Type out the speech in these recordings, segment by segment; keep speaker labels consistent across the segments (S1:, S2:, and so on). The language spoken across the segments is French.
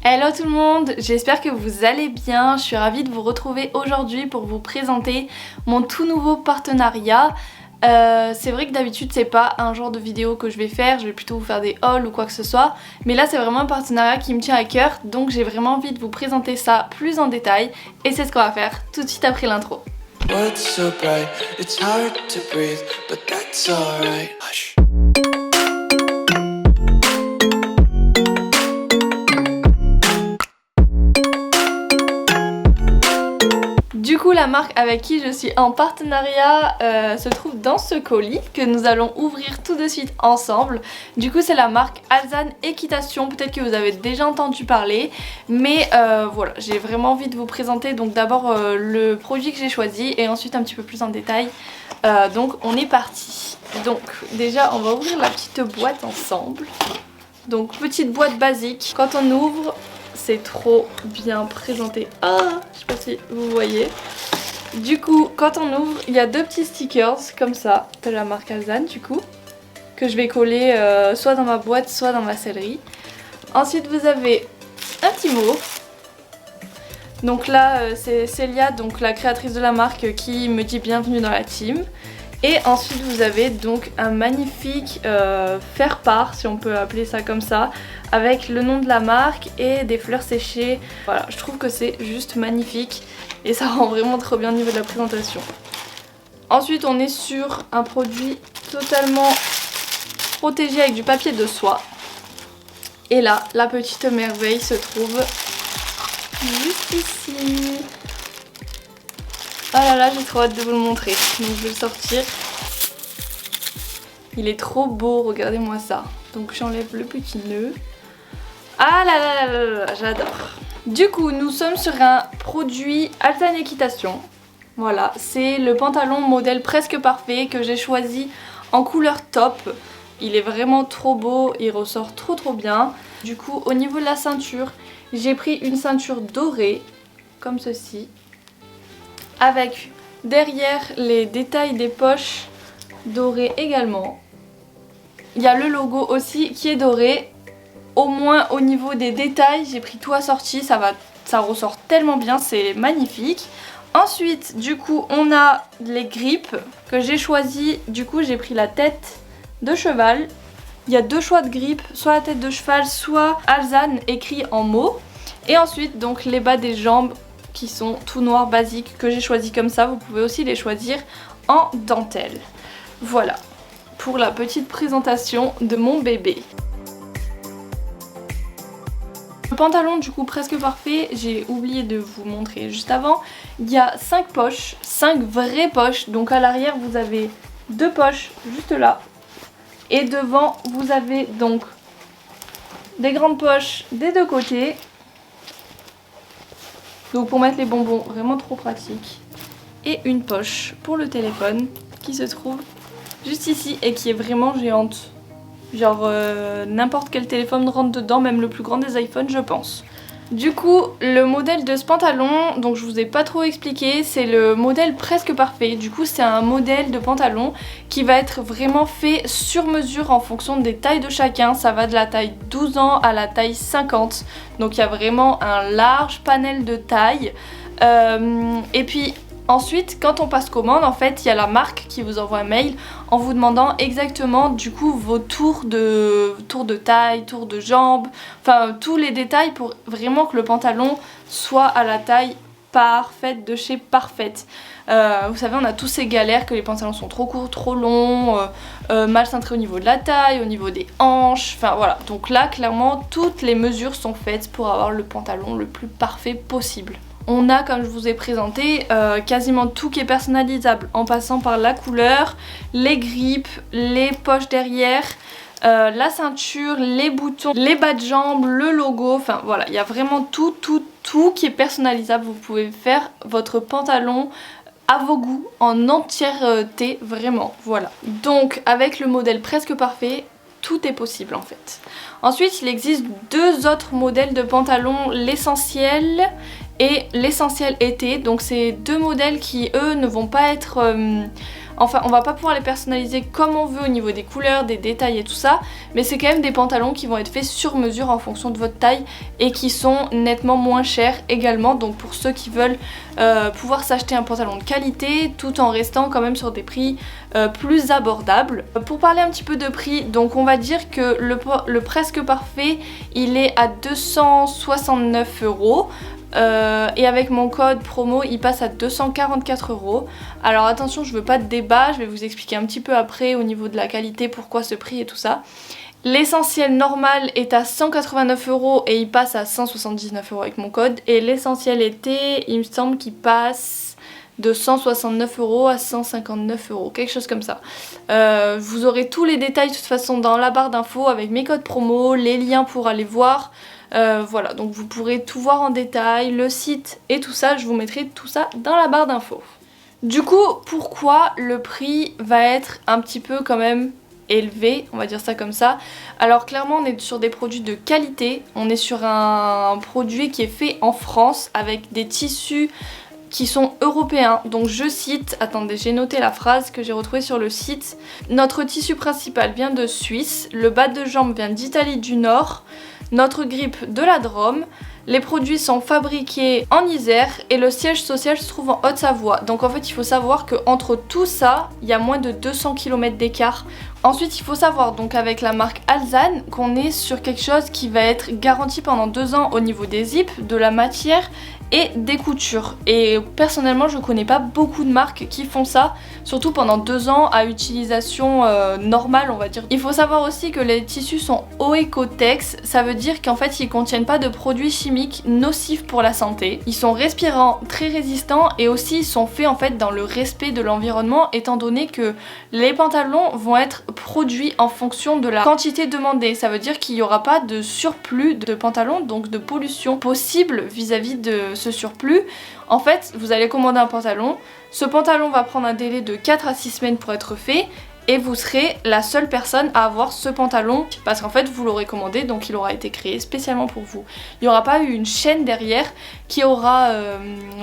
S1: Hello tout le monde, j'espère que vous allez bien. Je suis ravie de vous retrouver aujourd'hui pour vous présenter mon tout nouveau partenariat. C'est vrai que d'habitude c'est pas un genre de vidéo que je vais faire, je vais plutôt vous faire des hauls ou quoi que ce soit. Mais là c'est vraiment un partenariat qui me tient à cœur, donc j'ai vraiment envie de vous présenter ça plus en détail. Et c'est ce qu'on va faire tout de suite après l'intro. Du coup, la marque avec qui je suis en partenariat se trouve dans ce colis que nous allons ouvrir tout de suite ensemble. Du coup, c'est la marque Alzane Équitation. Peut-être que vous avez déjà entendu parler, mais voilà, j'ai vraiment envie de vous présenter donc d'abord le produit que j'ai choisi et ensuite un petit peu plus en détail. Donc, on est parti. Donc, déjà, on va ouvrir la petite boîte ensemble. Donc, petite boîte basique. Quand on ouvre, c'est trop bien présenté. Ah, je sais pas si vous voyez. Du coup, quand on ouvre, il y a deux petits stickers comme ça de la marque Alzane du coup, que je vais coller soit dans ma boîte, soit dans ma sellerie. Ensuite, vous avez un petit mot. Donc là, c'est Célia, donc la créatrice de la marque, qui me dit bienvenue dans la team. Et ensuite vous avez donc un magnifique faire-part, si on peut appeler ça comme ça, avec le nom de la marque et des fleurs séchées. Voilà, je trouve que c'est juste magnifique et ça rend vraiment trop bien au niveau de la présentation. Ensuite on est sur un produit totalement protégé avec du papier de soie. Et là, la petite merveille se trouve juste ici. Ah là là, j'ai trop hâte de vous le montrer, donc je vais le sortir. Il est trop beau, regardez-moi ça. Donc j'enlève le petit nœud. Ah là là là là là, j'adore. Du coup, nous sommes sur un produit Alzane Équitation. Voilà, c'est le pantalon modèle presque parfait que j'ai choisi en couleur top. Il est vraiment trop beau, il ressort trop bien. Du coup, au niveau de la ceinture, j'ai pris une ceinture dorée, comme ceci. Avec derrière les détails des poches dorées également. Il y a le logo aussi qui est doré. Au moins au niveau des détails, j'ai pris tout assorti, ça ressort tellement bien, c'est magnifique. Ensuite, du coup, on a les grippes que j'ai choisi. Du coup, j'ai pris la tête de cheval. Il y a deux choix de grippes, soit la tête de cheval, soit Alzane écrit en mots. Et ensuite, donc les bas des jambes qui sont tout noirs basiques que j'ai choisi comme ça. Vous pouvez aussi les choisir en dentelle. Voilà pour la petite présentation de mon bébé. Le pantalon du coup presque parfait, j'ai oublié de vous montrer juste avant. Il y a 5 poches, 5 vraies poches. Donc à l'arrière vous avez 2 poches juste là. Et devant vous avez donc des grandes poches des deux côtés. Donc pour mettre les bonbons, vraiment trop pratique. Et une poche pour le téléphone qui se trouve juste ici et qui est vraiment géante. Genre n'importe quel téléphone rentre dedans, même le plus grand des iPhones je pense. Du coup le modèle de ce pantalon, donc je vous ai pas trop expliqué, c'est le modèle presque parfait. Du coup c'est un modèle de pantalon qui va être vraiment fait sur mesure en fonction des tailles de chacun. Ça va de la taille 12 ans à la taille 50. Donc il y a vraiment un large panel de tailles. Et puis ensuite, quand on passe commande, en fait, il y a la marque qui vous envoie un mail en vous demandant exactement du coup vos tours de taille, tours de jambes, enfin tous les détails pour vraiment que le pantalon soit à la taille parfaite de chez Parfaite. Vous savez, on a tous ces galères que les pantalons sont trop courts, trop longs, mal cintrés au niveau de la taille, au niveau des hanches, enfin voilà. Donc là, clairement, toutes les mesures sont faites pour avoir le pantalon le plus parfait possible. On a, comme je vous ai présenté, quasiment tout qui est personnalisable en passant par la couleur, les grippes, les poches derrière, la ceinture, les boutons, les bas de jambes, le logo, enfin voilà, il y a vraiment tout qui est personnalisable. Vous pouvez faire votre pantalon à vos goûts en entièreté, vraiment, voilà. Donc avec le modèle presque parfait, tout est possible en fait. Ensuite, il existe deux autres modèles de pantalons, l'essentiel et l'essentiel été. Donc c'est deux modèles qui eux ne vont pas être Enfin, on va pas pouvoir les personnaliser comme on veut au niveau des couleurs, des détails et tout ça, mais c'est quand même des pantalons qui vont être faits sur mesure en fonction de votre taille et qui sont nettement moins chers également, donc pour ceux qui veulent pouvoir s'acheter un pantalon de qualité tout en restant quand même sur des prix plus abordables. Pour parler un petit peu de prix, donc on va dire que le presque parfait il est à 269 €. Et avec mon code promo il passe à 244 €. Alors attention, je veux pas de débat, je vais vous expliquer un petit peu après au niveau de la qualité pourquoi ce prix et tout ça. L'essentiel normal est à 189 € et il passe à 179 € avec mon code, et l'essentiel été il me semble qu'il passe de 169 € à 159 €, quelque chose comme ça. Vous aurez tous les détails de toute façon dans la barre d'infos avec mes codes promo, les liens pour aller voir. Voilà, donc vous pourrez tout voir en détail, le site et tout ça, je vous mettrai tout ça dans la barre d'infos. Du coup, pourquoi le prix va être un petit peu quand même élevé, on va dire ça comme ça? Alors clairement on est sur des produits de qualité, on est sur un produit qui est fait en France avec des tissus qui sont européens. Donc je cite, attendez, j'ai noté la phrase que j'ai retrouvée sur le site. Notre tissu principal vient de Suisse, le bas de jambe vient d'Italie du Nord, notre grippe de la Drôme, les produits sont fabriqués en Isère et le siège social se trouve en Haute-Savoie. Donc en fait il faut savoir qu'entre tout ça, il y a moins de 200 km d'écart. Ensuite il faut savoir donc avec la marque Alzane qu'on est sur quelque chose qui va être garanti pendant 2 ans au niveau des zips, de la matière et des coutures. Et personnellement je connais pas beaucoup de marques qui font ça, surtout pendant 2 ans à utilisation normale on va dire. Il faut savoir aussi que les tissus sont Oecotex, ça veut dire qu'en fait ils contiennent pas de produits chimiques nocifs pour la santé. Ils sont respirants, très résistants et aussi ils sont faits en fait dans le respect de l'environnement, étant donné que les pantalons vont être produits en fonction de la quantité demandée. Ça veut dire qu'il n'y aura pas de surplus de pantalons, donc de pollution possible vis-à-vis de ce surplus. En fait, vous allez commander un pantalon, ce pantalon va prendre un délai de 4 à 6 semaines pour être fait, et vous serez la seule personne à avoir ce pantalon parce qu'en fait vous l'aurez commandé, donc il aura été créé spécialement pour vous. Il n'y aura pas eu une chaîne derrière qui aura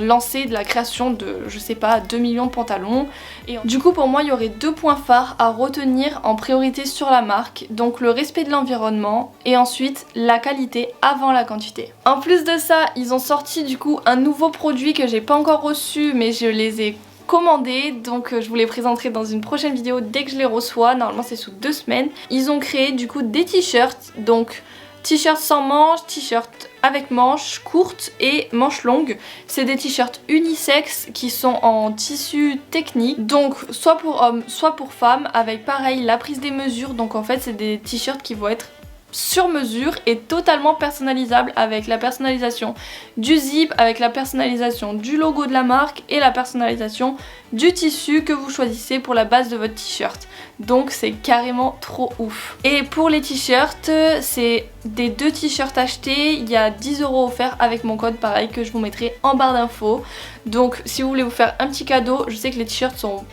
S1: lancé de la création de, je sais pas, 2 millions de pantalons. Et du coup pour moi il y aurait 2 points phares à retenir en priorité sur la marque, donc le respect de l'environnement et ensuite la qualité avant la quantité. En plus de ça, ils ont sorti du coup un nouveau produit que j'ai pas encore reçu mais je les ai commandé, donc je vous les présenterai dans une prochaine vidéo dès que je les reçois, normalement c'est sous 2 semaines. Ils ont créé du coup des t-shirts, donc t-shirts sans manches, t-shirts avec manches courtes et manches longues. C'est des t-shirts unisex qui sont en tissu technique, donc soit pour hommes soit pour femmes, avec pareil la prise des mesures. Donc en fait c'est des t-shirts qui vont être sur mesure et totalement personnalisable, avec la personnalisation du zip, avec la personnalisation du logo de la marque et la personnalisation du tissu que vous choisissez pour la base de votre t-shirt. Donc c'est carrément trop ouf. Et pour les t-shirts, c'est des 2 t-shirts achetés, il y a 10 € offerts avec mon code pareil que je vous mettrai en barre d'infos. Donc si vous voulez vous faire un petit cadeau, je sais que les t-shirts sont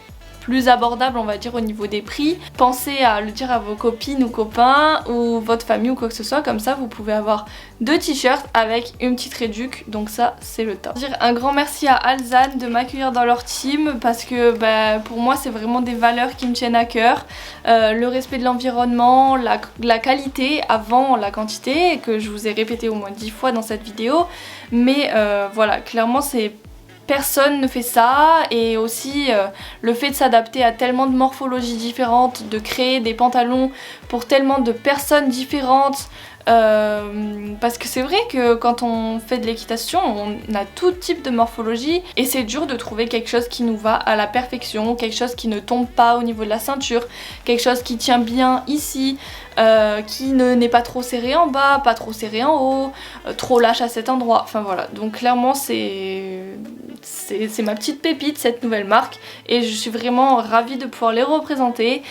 S1: plus abordable on va dire au niveau des prix, pensez à le dire à vos copines ou copains ou votre famille ou quoi que ce soit, comme ça vous pouvez avoir 2 t-shirts avec une petite réduc, donc ça c'est le top. Dire un grand merci à Alzane de m'accueillir dans leur team parce que pour moi c'est vraiment des valeurs qui me tiennent à cœur, le respect de l'environnement, la qualité avant la quantité, que je vous ai répété au moins 10 fois dans cette vidéo, mais voilà, clairement c'est personne ne fait ça, et aussi le fait de s'adapter à tellement de morphologies différentes, de créer des pantalons pour tellement de personnes différentes, parce que c'est vrai que quand on fait de l'équitation on a tout type de morphologie et c'est dur de trouver quelque chose qui nous va à la perfection, quelque chose qui ne tombe pas au niveau de la ceinture, quelque chose qui tient bien ici, qui n'est pas trop serré en bas, pas trop serré en haut, trop lâche à cet endroit, enfin voilà. Donc clairement c'est ma petite pépite cette nouvelle marque et je suis vraiment ravie de pouvoir les représenter.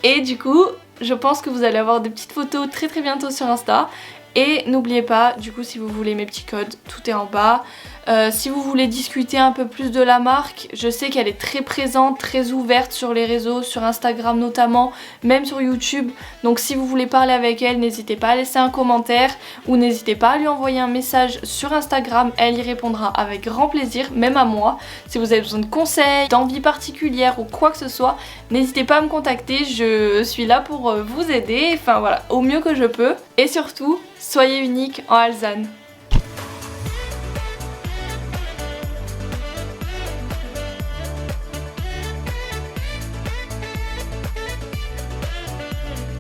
S1: Et du coup je pense que vous allez avoir des petites photos très bientôt sur Insta. Et n'oubliez pas, du coup si vous voulez mes petits codes, tout est en bas. Si vous voulez discuter un peu plus de la marque, je sais qu'elle est très présente, très ouverte sur les réseaux, sur Instagram notamment, même sur YouTube. Donc si vous voulez parler avec elle, n'hésitez pas à laisser un commentaire ou n'hésitez pas à lui envoyer un message sur Instagram. Elle y répondra avec grand plaisir, même à moi. Si vous avez besoin de conseils, d'envie particulière ou quoi que ce soit, n'hésitez pas à me contacter. Je suis là pour vous aider, enfin voilà, au mieux que je peux. Et surtout, soyez unique en Alzane.